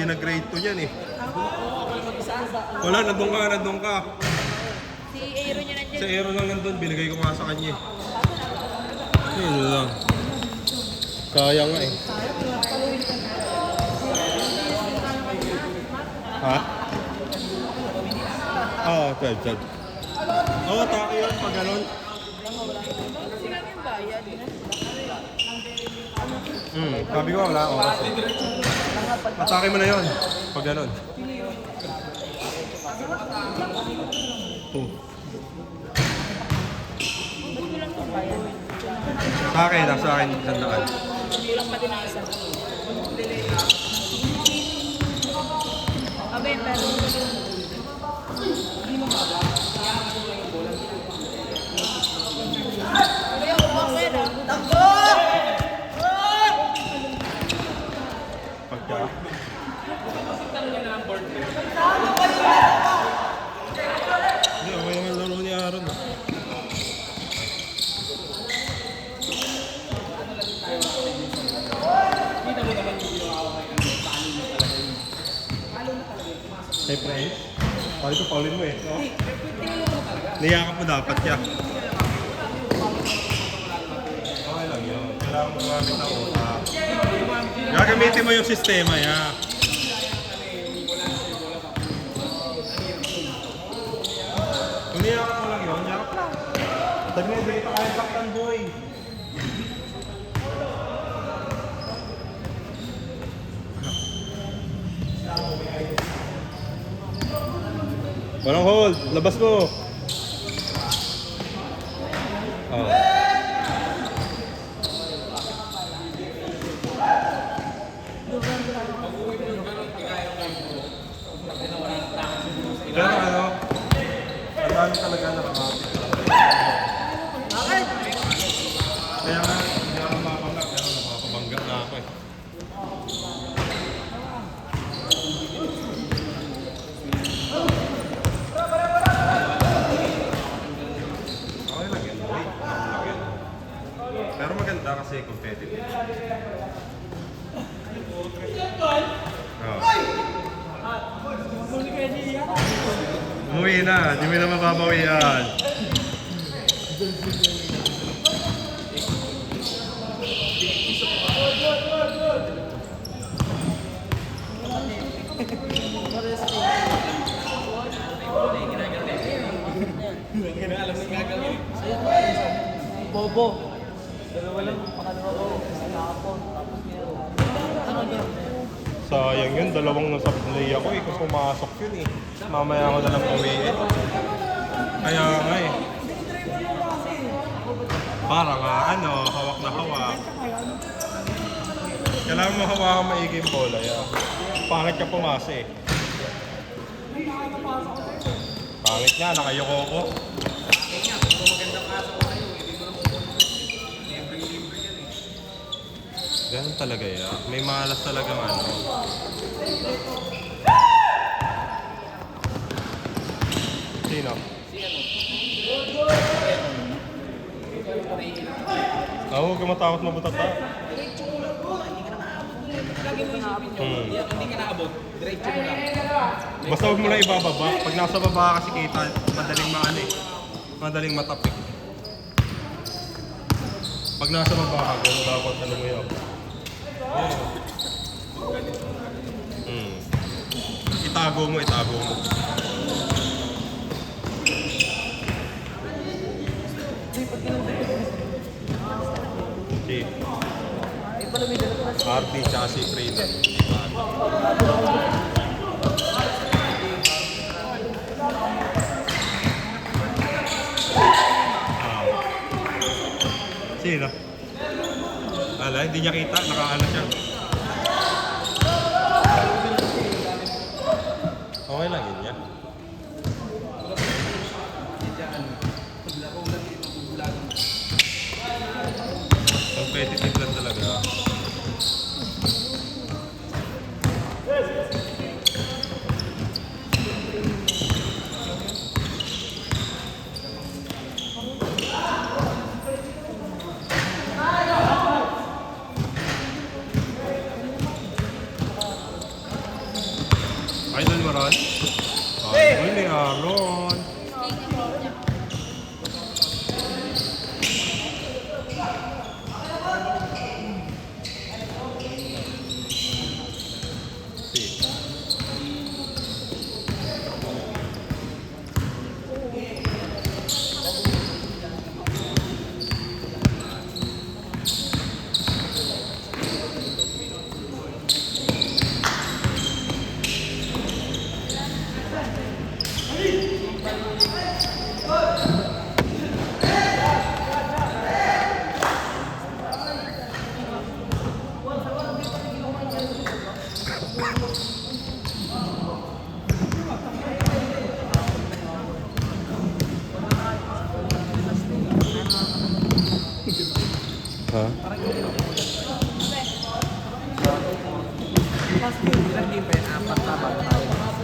hindi nag-grade 2 yan eh. Wala, nandun ka. Si Aero niya nandiyan. Si Aero lang nandun, binigay ko nga sa kanya eh. Yun lang. Sayang nga eh. Ha? Oo, Ted. Oo, taki yun pag ganun. Sila yung bayad. Sabi ko wala oras eh. Atake mo na yun pag ganun. Sa akin, sandaan. Kulang pa din ang isa. Abe, pero... Hindi mo ba? Pagka. Hindi, okay naman laro ni Aaron. Hey, friends. Pali ko, paulin mo eh. No? Niyakap mo dapat siya. Okay lang yun. Kailangan mo gumamit ng utak. Gagamitin mo yung sistema, ya. Kung niyakap mo lang yun, niyakap lang. Tagin mo, bigay pa kayang baktan, boy. Walang hold. Labas mo. Oh. Pero ano, ang dami talaga nakamapit. Kaya nga, hindi ako mapapanggap. Pero napapabangga na ako eh. Okay lang yan, boy. Ako lang yan. Pero maganda kasi competitive. Oh. Umuwi na, di mo na mababawian. Bobo. Dalawa lang, pakalawa ko. Isa na ako. Tapos meron. Sayang yun, dalawang nasa play ako eh. Kung pumasok yun eh. Mamaya ako na lang uwi eh. Kaya nga eh. Para nga ano, hawak na hawak. Kailangan mo hawakan maigi yung bola, yeah. Pangit ka pumasa eh. Pangit nga, nakayoko ko. Ganun talaga yan. May malas talaga ano. Sino? Huwag ka matakot mabutata. Hindi ka naabot. Diretso mo lang. Basta huwag mo lang ibababa. Pag nasa baba kasi kita, madaling maano eh. Madaling matapik. Pag nasa baba ka, gano'n dapat ano mo yun. Itago mo. Si RD tsaka si Freeman. Sino? Ala, hindi niya kita, nakaano siya. Okay lang yun niya. Competitive lang talaga. natural. Ay, ni Aaron. Ha? Ilang game pa yan? Apat na ba?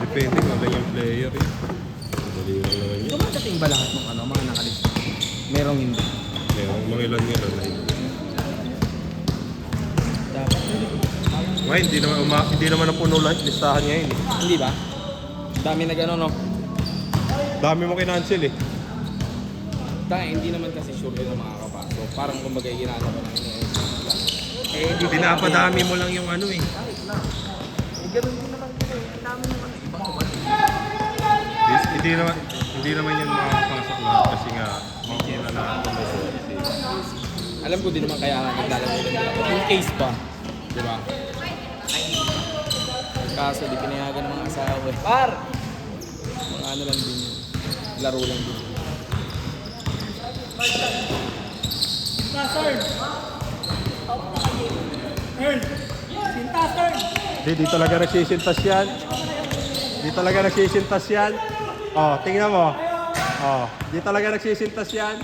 Depende kung ano yung player eh. Madali lang naman yun. Dumadating ba lahat ng ano, mga nakalista? Merong hindi. Merong mga ilan na hindi. Dapat. Ngayon, hindi naman napuno lahat listahan ngayon eh. Hindi ba? Dami na gano'n, no? Dami mo kinancel eh. Hindi naman kasi sure yun ang makakapasok. Parang kumbaga ginagawa ko na yun. Di Pinapadami mo lang yung ano eh. ganun din naman yun eh. Ang dami naman ng ibang kumali. Hindi naman yan makakapasok lahat kasi nga hindi na lahat ng may Alam ko din naman kaya nga naglalaro din nila. In case pa. Di ba? Kaso di pinayagan ng mga asawa eh. Par! Mga ano lang din yun. Laro lang din. Di talaga nagsisintas yan. Di talaga nagsisintas yan. Oh, tingnan mo. Oh, di talaga nagsisintas yan.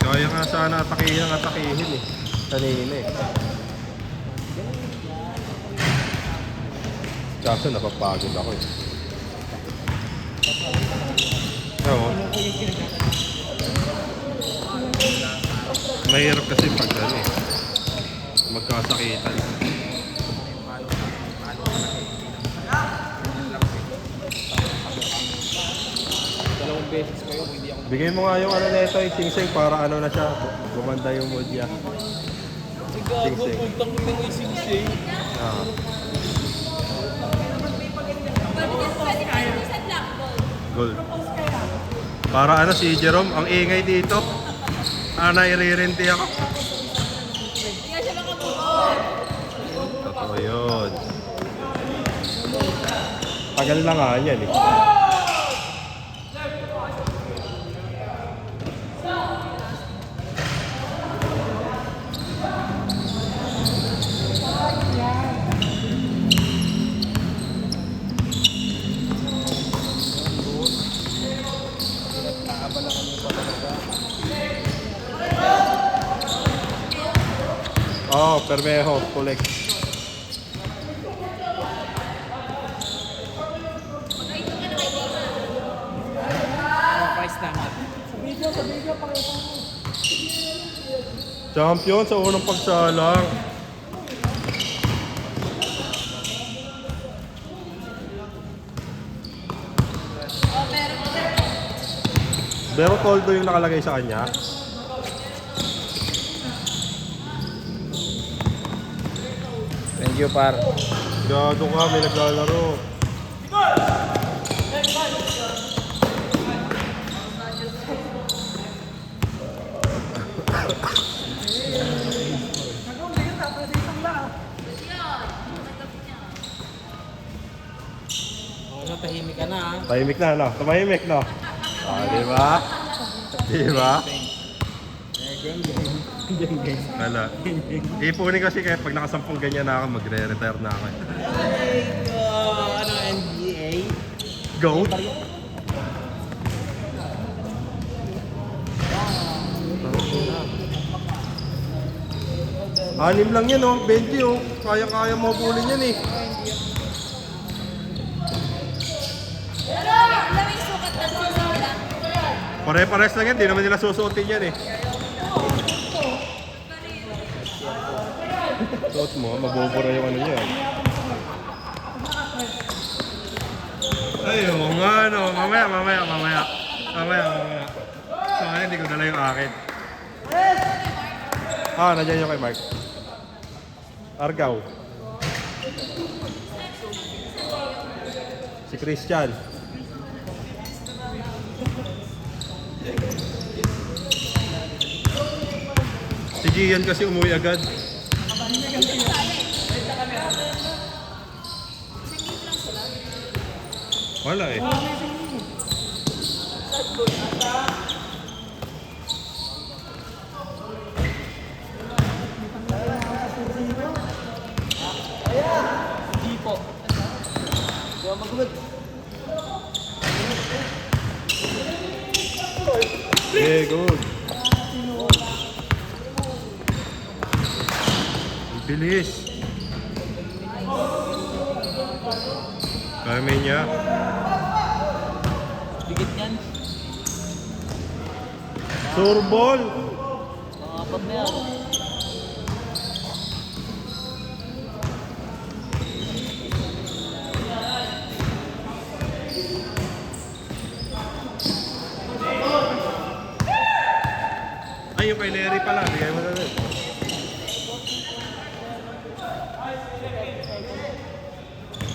Kaya nga sana atakihin eh. Kanina eh. Kaso napapagod ako eh. Oo. Mahirap kasi pag ano eh. Magkasakitan. Dalawang beses kayo, hindi ako. Bigay mo nga yung ano nito yung sing-sing para ano na siya. Gumanda yung mood niya. Gago, Sing-sing. pagtang ng ising-sing. Ah. Gold. Para ano si Jerome, ang ingay dito. Nairirente ako. Totoo yun. Tagal na nga yan eh. Naabalangan niyo pa talaga. Oh, Permejo, collect. Price namin. Champion sa unang pagsalang. Pero Toldo yung nakalagay sa kanya. Thank you, par. Gado ka, may naglalaro. Ano, tahimik ka na, ha? Tahimik na, no? Tumahimik, no? Ah, di ba? Di ba? Wala. Ipunin kasi kaya pag nakasampung ganyan na ako, magre-retire na ako. Ano, NBA? Go! Anim lang yan, oh. 20, oh. Kaya-kaya mo bulin yan, eh. Pero, lamig sukat na sa sila. Pare-pares lang yan, di naman nila susuotin yan eh. Suot mo, mabubura yung ano niya. Ay, oo nga no. Mamaya. So, hindi ko dala yung akin. Nandiyan yung kay Mark. Argaw. Si Christian. Si Gian kasi umuwi agad. Wala eh. Yeah, good. Bilis. Kami niya. Bigit yan. Surbol. Mga apat na yan. Ay, yung kay Larry pala. Bigay mo na rin.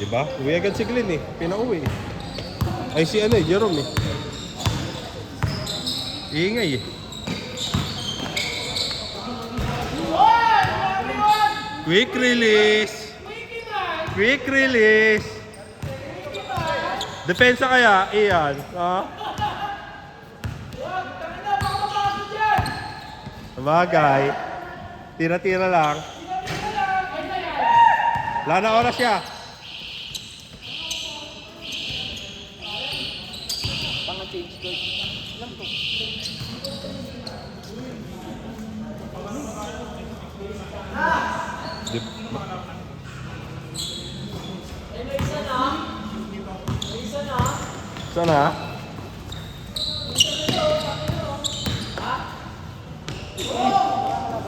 Diba? Uwi agad si Glenn eh. Pinauwi eh. Ay si ano eh, Jerome eh. Iingay eh. Quick release. Quick release. Depensa kaya, Ian. Sabagay. Tira-tira lang. Wala na oras siya. Pang-change court. Alam ko. Sana?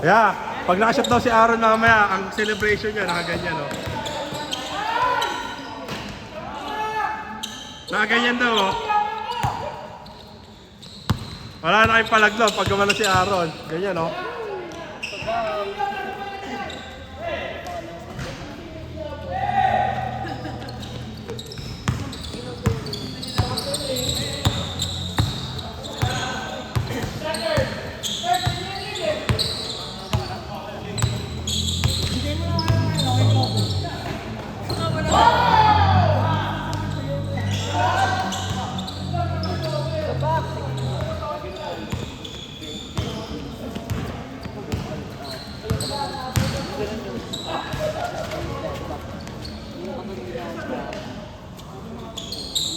Yeah, pag nakashot daw si Aaron mamaya, ang celebration niya nakaganyan, no? Nakaganyan daw, oh. Wala na kayong palaglaw pag gumano si Aaron. Ganyan, no?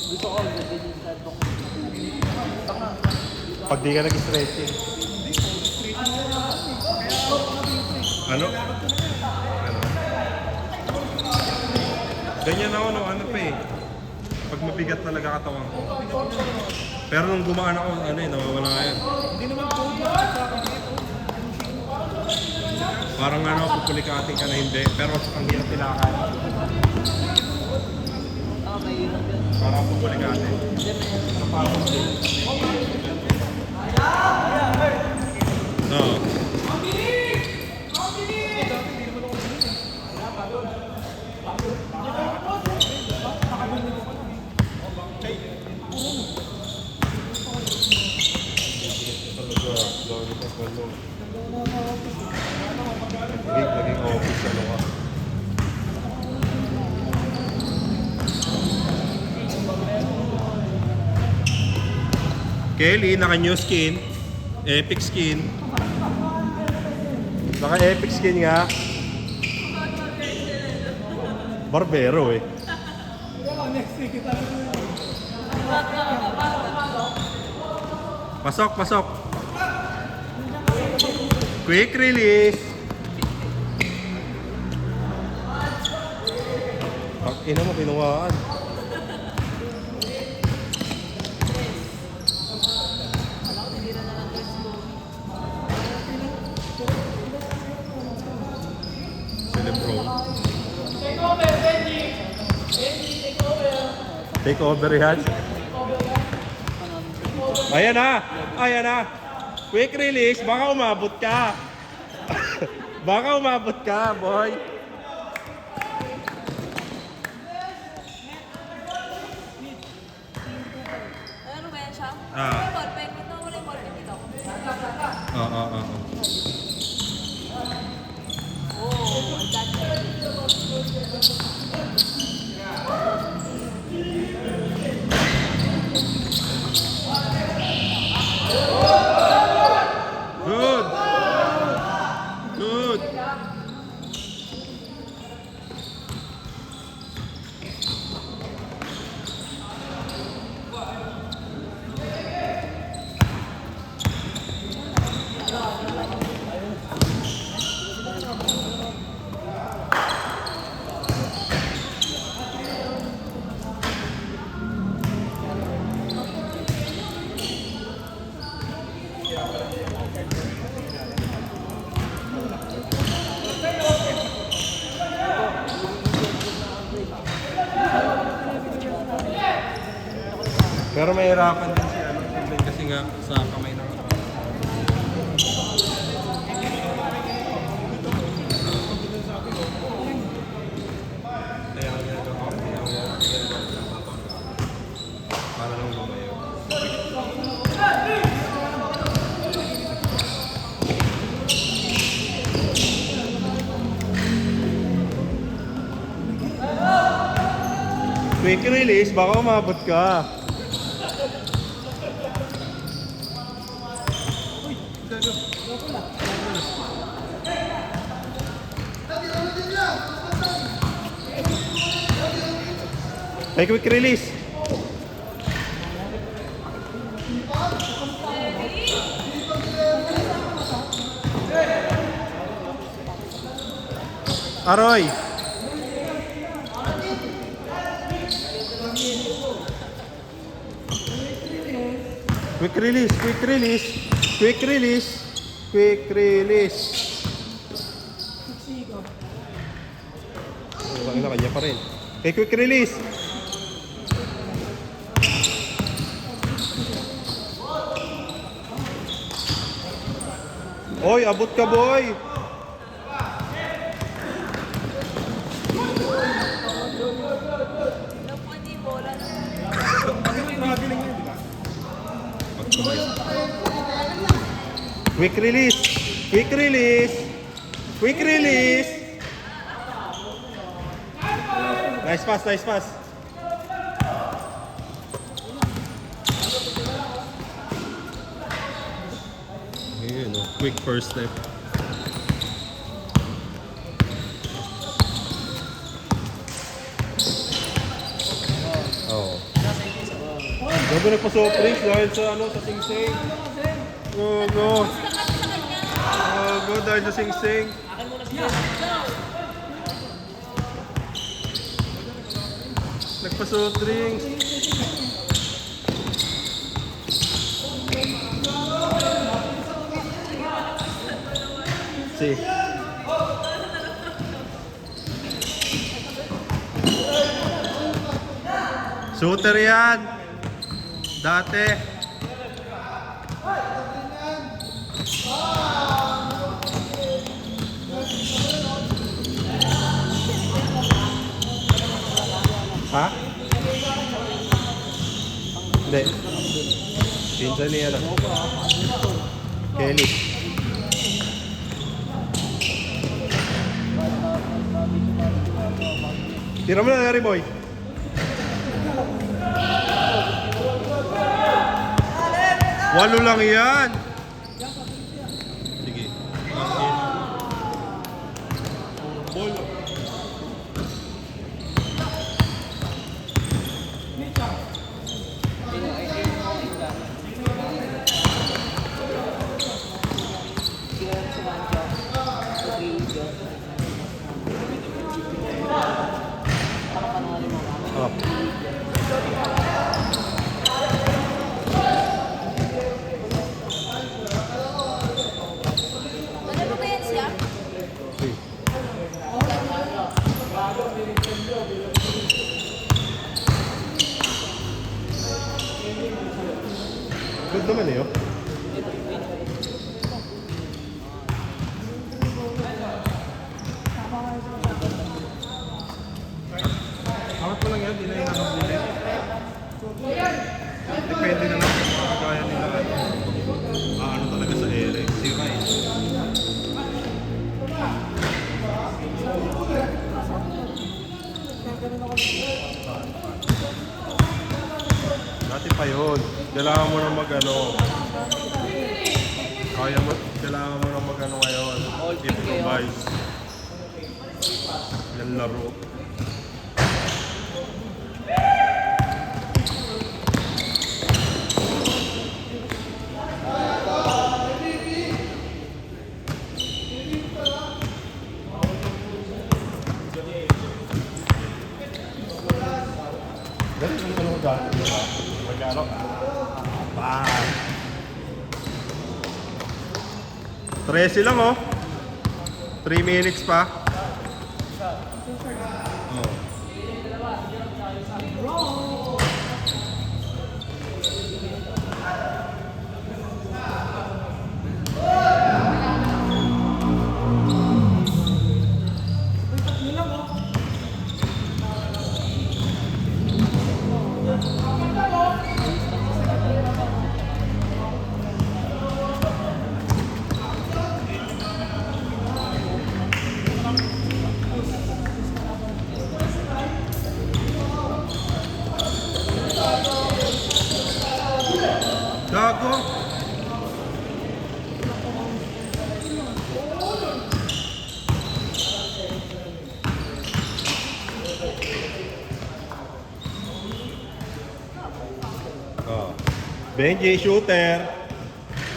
Gusto ko, ganyan sa dok. Pag di ka nag-stretching. Ano? Ganyan ako, no? Ano pa eh. Pag mabigat talaga katawan ko. Pero nung gumaan ako, ano eh, nawawala nga yan. Parang ano, pupulikating ka na hindi. Pero ang hirap tilakad. Mahirap yan. Parang pupulikating. Oo. Naging office ano ka. Kelly, naka new skin. Epic skin. Naka epic skin nga. Barbero eh. Pasok, pasok. Quick release. Pag ina mo, kinuhaan. Take over yan. Ayan na. Ayan na. Quick release. Baka umabot ka. Baka umabot ka, boy. Ano ba yan siya? Ah. Wala yung ballpen. Ito, wala yung ballpen dito. Oo. Oh, ang dami. Good. Good. Pero mahirapan din si Timlin kasi nga sa kamay ng para lang lumayo. Quick release, baka umabot ka. May quick release. Aroy. Quick release, quick release, quick release, quick release. Ang na kanya pa rin. Okay, quick release. Oy, abot ka, boy. Hindi bola na. Quick release, quick release, quick release. Nice pass, nice pass. Ayun, no? Quick first step. Oh. Gago nagpa-soft drinks dahil sa ano, sa sing-sing. Gago. Gago dahil sa sing-sing. Nagpa-soft drinks. Si. Shooter yan. Dati. Ha? Hindi. Pinsan niya lang. Kelly. Tira mo na, Larry Boy. Walo lang yan. Sige. Ball. Oh. Good naman eh, oh. Angat mo lang yan, di na yung nakabili. Depende na lang sa mga kagaya nila. Ano talaga sa ere, sira eh. Dati pa yun. Kailangan mo na mag-ano. Kailangan mo na mag-ano ngayon. Improvise. Yan laro. Ganun yung ano ko dati. Mag-ano? Bang! 13 lang oh. 3 minutes pa. Oh. Gago! Oh. Benji, shooter.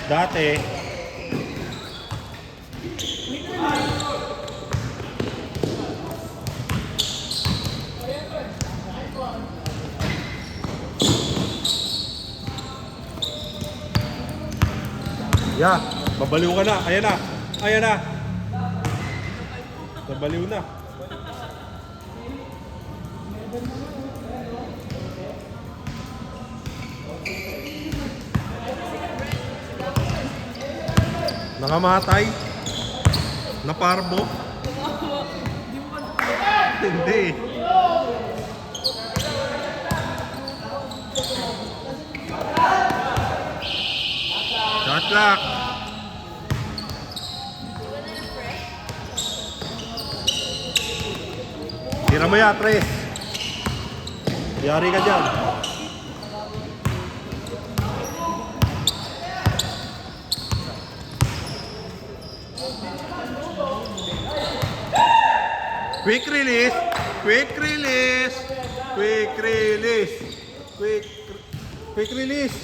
Dati. Yeah, babaliw ka na. Ayan na. Ayan na. Babaliw na. Nakamatay? Naparbo? Hindi. Shot clock. Tira mo ya, Tres. Yari ka dyan. Quick release. Quick release. Quick release. Quick release.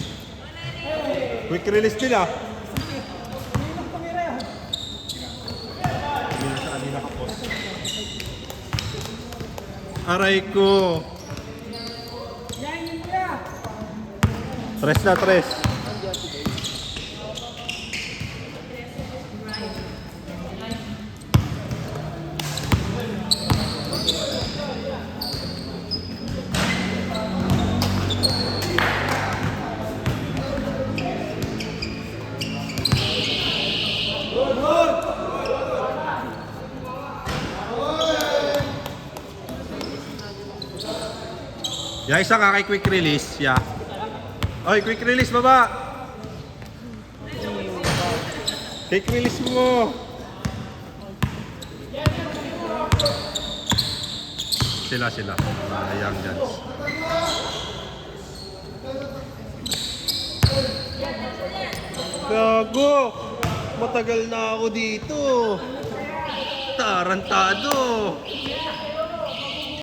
Quick release din ah. Aray ko. Tres na, tres. Ya, isa ka kay quick release, ya. Oy, quick release baba. Quick release mo. Sila. Young Guns. Gago. Matagal na ako dito. Tarantado.